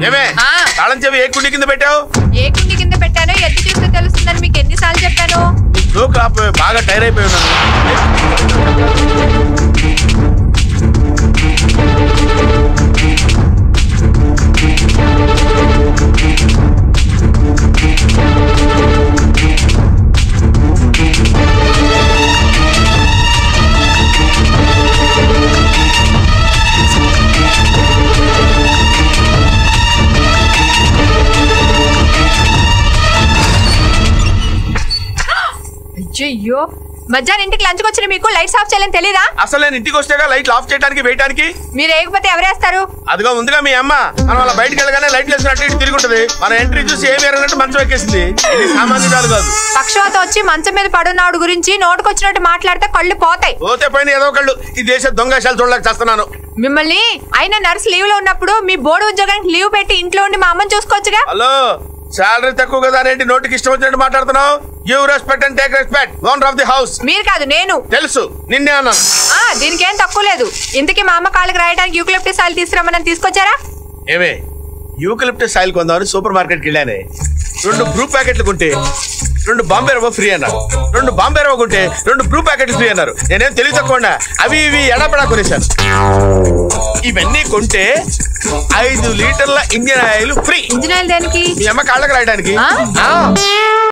ఏమే తాళం చెవి ఏ కుండి కింద పెట్టావు? ఏ కుండి కింద పెట్టానో ఎత్తి చూస్తే తెలుస్తుందని మీకు ఎన్నిసార్లు చెప్పాను? బాగా టైర్ అయిపోయి ఉన్నాను. అయ్యో మధ్యాహ్నం ఇంటికి లంచ్కి వచ్చిన మీకు లైట్స్ ఆఫ్ చేయాలని తెలీదా? అసలు నేను ఇంటికి వస్తేగా లైట్లు ఆఫ్ చేయడానికి వేయడానికి. మీరు వేయకపోతే ఎవరేస్తారు? అదిగా ఉందిగా మీ అమ్మ. మనం అలా బయటకు వెళ్ళగానే లైట్లు వేసినట్టు ఇటు తిరుగుంటది. మన ఎంట్రీ చూసి ఏమి ఎరగనట్టు మంచం ఎక్కేసింది. ఇది సామాన్యురాలు కాదు. పక్షవాత వచ్చి మంచం మీద పడున్నాడు గురించి నోటుకొచ్చినట్టు మాట్లాడితే కళ్ళు పోతాయి. పోతే పైన ఏదో కళ్ళు. ఈ దేశ దొంగశాలు చూడలేక చేస్తున్నాను. మిమ్మల్ని అయినా నర్స్ లీవ్ లో ఉన్నప్పుడు మీ బోర్డు ఉద్యోగానికి లీవ్ పెట్టి ఇంట్లో ఉండి మా అమ్మని చూసుకోవచ్చుగా. హలో, శాలరీ తక్కువ కదా ఏంటి నోటికి ఇష్టం వచ్చినట్టు మాట్లాడుతున్నావు? Give respect and take respect. Owner of the house. మీరు కాదు నేను. తెలుసు, నిన్నే అన్నాను. దీనికి ఏం తక్కువ లేదు. ఇంతకీ మా అమ్మ కాళ్ళకి రాయడానికి యూకలిప్టస్ ఆయిల్ తీసుకురమ్మని తీసుకొచ్చారా? ఏమే యూకలిప్టస్ ఆయిల్ కొందామని సూపర్ మార్కెట్కి వెళ్ళానే. 2 బ్రూ ప్యాకెట్లు కొంటే 2 బాంబే రవ్వ ఫ్రీ అన్నారు. 2 బాంబే రవ్వ కొంటే 2 బ్రూ ప్యాకెట్లు ఫ్రీ అన్నారు. నేనేం తెలివి తక్కువ అవి ఇవి ఎడపడా కొనేశాను. ఇవన్నీ కొంటే 5 లీటర్ల engine oil free. Engine oil దేనికి? మీ అమ్మ కాళ్ళకి రాయడానికి.